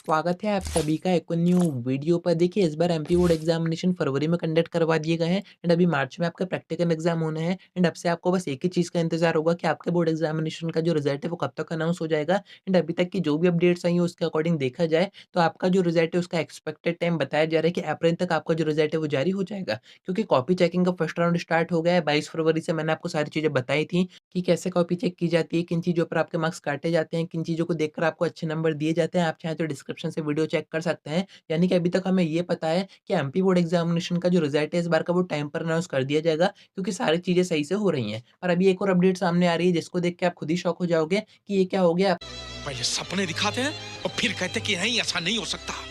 स्वागत है आप सभी का एक न्यू वीडियो पर। देखिए, इस बार एमपी बोर्ड एग्जामिनेशन फरवरी में कंडक्ट करवा दिए गए हैं एंड अभी मार्च में आपका प्रैक्टिकल एग्जाम होने हैं एंड अब से आपको बस एक ही चीज़ का इंतजार होगा कि आपके बोर्ड एग्जामिनेशन का जो रिजल्ट है वो कब तक अनाउंस हो जाएगा। एंड अभी तक की जो भी अपडेट्स आई हैं उसके अकॉर्डिंग देखा जाए तो आपका जो रिजल्ट है उसका एक्सपेक्टेड टाइम बताया जा रहा है कि अप्रैल तक आपका जो रिजल्ट है वो जारी हो जाएगा, क्योंकि कॉपी चेकिंग का फर्स्ट राउंड स्टार्ट हो गया है 22 फरवरी से। मैंने आपको सारी चीज़ें बताई थी कि कैसे कॉपी चेक की जाती है, किन चीज़ों पर आपके मार्क्स काटे जाते हैं, किन चीज़ों को देखकर आपको अच्छे नंबर दिए जाते हैं। आप चाहें तो डिस्क्रिप्शन से वीडियो चेक कर सकते हैं। यानी कि अभी तक हमें ये पता है कि एमपी बोर्ड एग्जामिनेशन का जो रिजल्ट है इस बार का वो टाइम पर अनाउंस कर दिया जाएगा, क्योंकि सारी चीज़ें सही से हो रही हैं। पर अभी एक और अपडेट सामने आ रही है जिसको देख के आप खुद ही शॉक हो जाओगे कि ये क्या हो गया। पहले सपने दिखाते हैं और फिर कहते हैं कि नहीं ऐसा नहीं हो सकता।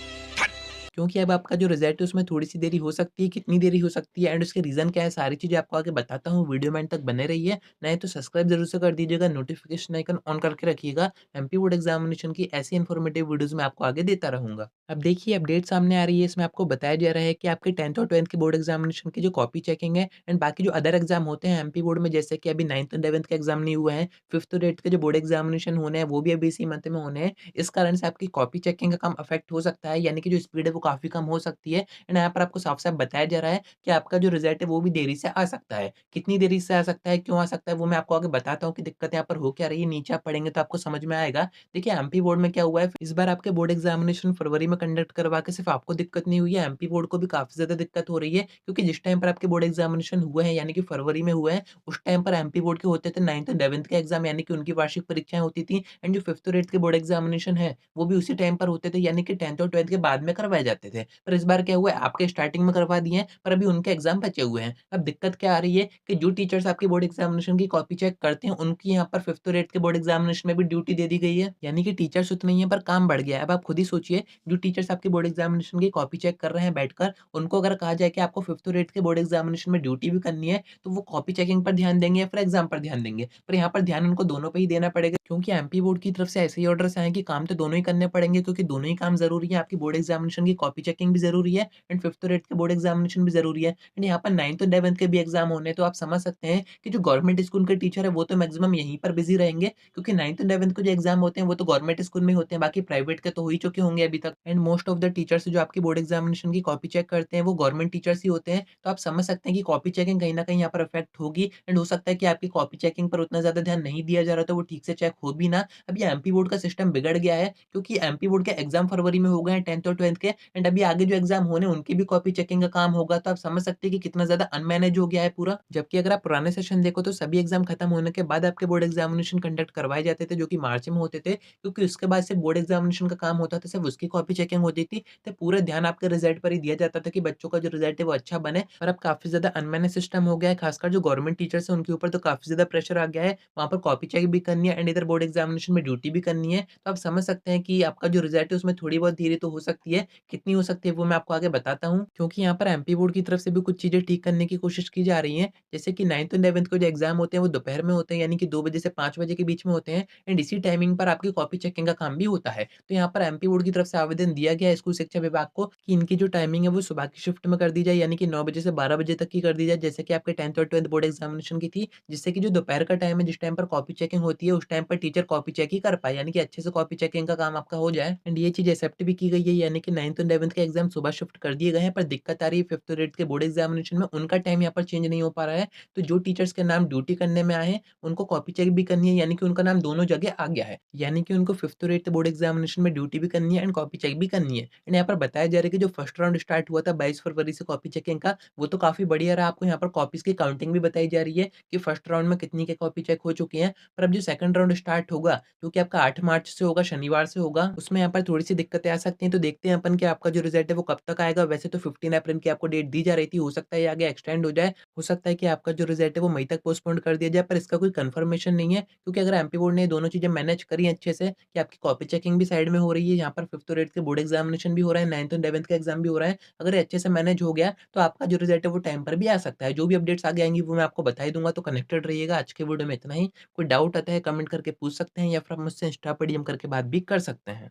क्योंकि अब आपका जो रिज़ल्ट है उसमें थोड़ी-सी देरी हो सकती है, कितनी देरी हो सकती है एंड उसके रीज़न क्या है, सारी चीज़ें आपको आगे बताता हूँ। वीडियो में एंड तक बने रहिए। नहीं तो सब्सक्राइब ज़रूर से कर दीजिएगा, नोटिफ़िकेशन आइकन ऑन करके रखिएगा। एमपी बोर्ड एग्ज़ामिनेशन की ऐसी इन्फॉर्मेटिव वीडियोज़ मैं आपको आगे देता रहूँगा। अब देखिए, अपडेट सामने आ रही है, इसमें आपको बताया जा रहा है कि आपके 10th और 12th के बोर्ड एग्ज़ामिनेशन की जो कॉपी चेकिंग है एंड बाकी जो अदर एग्ज़ाम होते हैं एमपी बोर्ड में, जैसे कि अभी 9th और 11th के एग्ज़ाम नहीं हुए हैं, 5th और 8th के जो बोर्ड एग्ज़ामिनेशन होने हैं वो भी अभी इसी मंथ में होने हैं। इस कारण से आपकी कॉपी चेकिंग का काम अफ़ेक्ट हो सकता है, यानी कि जो स्पीड है वो काफ़ी कम हो सकती है। एंड यहाँ पर आपको साफ-साफ बताया जा रहा है कि आपका जो रिज़ल्ट है वो भी देरी से आ सकता है। कितनी देरी से आ सकता है, क्यों आ सकता है, वो मैं आपको आगे बताता हूँ कि दिक्कत यहाँ पर हो क्या रही है। नीचे आप पढ़ेंगे तो आपको समझ में आएगा। देखिए, एमपी बोर्ड में क्या हुआ है, इस बार आपके बोर्ड एग्ज़ामिनेशन फरवरी में कंडक्ट करवा के सिर्फ़ आपको दिक्कत नहीं हुई है, एमपी बोर्ड को भी काफ़ी ज़्यादा दिक्कत हो रही है, क्योंकि जिस टाइम पर आपके बोर्ड एग्ज़ामिनेशन हुए हैं, यानी कि फरवरी में हुए हैं, उस टाइम पर एमपी बोर्ड के होते थे 9th और 11th के एग्ज़ाम, यानी कि उनकी वार्षिक परीक्षाएँ होती थी एंड जो 5th और 8th के बोर्ड एग्ज़ामिनेशन है, वो भी उसी टाइम पर होते थे, यानी कि 10th और 12th के बाद में करवाए जाते थे। पर इस बार क्या हुआ है, आपके स्टार्टिंग में करवा दिए हैं, पर अभी उनके एग्ज़ाम बचे हुए हैं। अब दिक्कत क्या आ रही है कि जो टीचर्स आपके बोर्ड एग्ज़ामिनेशन की कॉपी चेक करते हैं, उनकी यहाँ पर 5th और 8th के बोर्ड एग्ज़ामिनेशन में भी ड्यूटी दे दी गई है। यानी कि टीचर्स उतने ही हैं पर काम बढ़ गया है। अब आप खुद ही सोचिए, जो टीचर्स आपके बोर्ड एग्ज़ामिनेशन की कॉपी चेक कर रहे हैं बैठकर, उनको अगर कहा जाए कि आपको 5th और 8th के बोर्ड एग्ज़ामिनेशन में ड्यूटी भी करनी है, तो वो कॉपी चेकिंग पर ध्यान देंगे या फिर एग्ज़ाम पर ध्यान देंगे? पर यहाँ पर ध्यान उनको दोनों पे ही देना पड़ेगा, क्योंकि एमपी बोर्ड की तरफ से ऐसे ही ऑर्डर्स आए हैं कि काम तो दोनों ही करने पड़ेंगे, क्योंकि दोनों ही काम ज़रूरी है। आपकी बोर्ड एग्ज़ामिनेशन की कॉपी चेकिंग भी ज़रूरी है एंड 5th और 8th के बोर्ड एग्ज़ामिनेशन भी ज़रूरी है एंड यहाँ पर 9th और 11th के भी एग्ज़ाम होने हैं। तो आप समझ सकते हैं कि जो गवर्नमेंट स्कूल के टीचर है वो तो मैक्सिमम यहीं पर बिज़ी रहेंगे, क्योंकि 9th और 11th के जो एग्ज़ाम होते हैं वो तो गवर्नमेंट स्कूल में ही होते हैं, बाकी प्राइवेट के तो हो ही चुके होंगे अभी तक। And most of the teachers जो आपकी बोर्ड एग्ज़ामिनेशन की कॉपी चेक करते हैं वो गवर्नमेंट टीचर्स ही होते हैं। तो आप समझ सकते हैं कि कॉपी चेकिंग कहीं न कहीं यहाँ पर इफ़ेक्ट होगी एंड हो सकता है कि आपकी कॉपी चेकिंग पर उतना ज़्यादा ध्यान नहीं दिया जा रहा, तो वो ठीक से चेक हो भी ना। अब ये एमपी बोर्ड का सिस्टम बिगड़ गया है, क्योंकि एमपी बोर्ड के एग्ज़ाम फरवरी में हो गए हैं 10th और 12th के एंड अभी आगे जो एग्ज़ाम होने हैं उनकी भी कॉपी चेकिंग का काम होगा। तो आप समझ सकते हैं कि कितना ज़्यादा अनमैनेज हो गया है पूरा। जबकि अगर आप पुराने सेशन देखो तो सभी एग्ज़ाम खत्म होने के बाद आपके बोर्ड एग्ज़ामिनेशन कंडक्ट करवाए जाते थे, जो कि मार्च में होते थे, क्योंकि उसके बाद सिर्फ बोर्ड एग्ज़ामिनेशन का काम होता था, सिर्फ उसकी कॉपी चेकिंग होती थी। तो पूरा ध्यान आपके रिज़ल्ट पर ही दिया जाता था कि बच्चों का जो रिज़ल्ट है वो अच्छा बने। पर अब काफ़ी ज़्यादा अनमैनेज सिस्टम हो गया है, खासकर जो गवर्नमेंट टीचर्स हैं उनके ऊपर तो काफ़ी ज़्यादा प्रेशर आ गया है। वहाँ पर कॉपी चेक भी करनी है एंड इधर बोर्ड एग्ज़ामिनेशन में ड्यूटी भी करनी है। तो आप समझ सकते हैं कि आपका जो रिज़ल्ट है उसमें थोड़ी बहुत देरी तो हो सकती है। कितनी हो सकती है वो मैं आपको आगे बताता हूँ, क्योंकि यहाँ पर एमपी बोर्ड की तरफ से भी कुछ चीज़ें ठीक करने की कोशिश की जा रही हैं। जैसे कि 9th और 11th के जो एग्ज़ाम होते हैं वो दोपहर में होते हैं, यानी कि 2 बजे से 5 बजे के बीच में होते हैं एंड इसी टाइमिंग पर आपकी कॉपी चेकिंग का काम भी होता है। तो यहाँ पर एमपी बोर्ड की तरफ से आवेदन दिया गया है स्कूल शिक्षा विभाग को कि इनकी जो टाइमिंग है वो सुबह की शिफ्ट में कर दी जाए, यानी कि 9 बजे से 12 बजे तक की कर दी जाए, जैसे कि आपके 10th और 12th बोर्ड एग्ज़ामिनेशन की थी। जिससे कि जो दोपहर का टाइम है, जिस टाइम पर कॉपी चेकिंग होती है, उस टाइम पर टीचर कॉपी चेक ही कर पाए, यानी कि अच्छे से कॉपी चेकिंग का काम आपका हो जाए एंड ये चीज़ एक्सेप्ट भी की गई है, यानी कि 9th और 11th के एग्ज़ाम सुबह शिफ्ट कर दिए गए हैं। पर दिक्कत आ रही है 5th और 8th के बोर्ड एग्ज़ामिनेशन में, उनका टाइम यहाँ पर चेंज नहीं हो पा रहा है। तो जो टीचर्स के नाम ड्यूटी करने में आए हैं, उनको कॉपी चेक भी करनी है, यानी कि उनका नाम दोनों जगह आ गया है। यानी कि उनको 5th और 8th बोर्ड एग्ज़ामिनेशन में ड्यूटी भी करनी है एंड कॉपी चेक भी करनी है। एंड यहाँ पर बताया जा रहा है कि जो फर्स्ट राउंड स्टार्ट हुआ था 22 फरवरी से कॉपी चेकिंग का, वो तो काफ़ी बढ़िया रहा। आपको यहाँ पर कॉपीज़ की काउंटिंग भी बताई जा रही है कि फर्स्ट राउंड में कितनी के कॉपी चेक हो चुकी हैं। पर अब जो सेकंड राउंड स्टार्ट होगा, जो कि आपका 8 मार्च से होगा, शनिवार से होगा, उसमें यहाँ पर थोड़ी-सी दिक्कतें आ सकती हैं। तो देखते हैं अपन कि आपका जो रिज़ल्ट है वो कब तक आएगा। वैसे तो 15 अप्रैल की आपको डेट दी जा रही थी, हो सकता है ये आगे एक्सटेंड हो जाए। हो सकता है कि आपका जो रिज़ल्ट है वो मई तक पोस्टपोन कर दिया जाए, पर इसका कोई कन्फर्मेशन नहीं है, क्योंकि अगर एमपी बोर्ड ने ये दोनों चीज़ें मैनेज करी अच्छे से कि आपकी कॉपी चेकिंग भी साइड में हो रही है, यहाँ पर 5th और 8th के बोर्ड एग्ज़ामिनेशन भी हो रहा है, 9th और 11th का एग्ज़ाम भी हो रहा है। अगर ये अच्छे से मैनेज हो गया, तो आपका जो रिज़ल्ट है वो टाइम पर भी आ सकता है। जो भी अपडेट्स आगे आएँगी वो मैं आपको बता ही दूँगा, तो कनेक्टेड रहिएगा। आज के वीडियो में इतना ही। कोई डाउट आता है कमेंट करके पूछ सकते हैं या फिर आप मुझसे इंस्टा पर डीएम करके बात भी कर सकते हैं।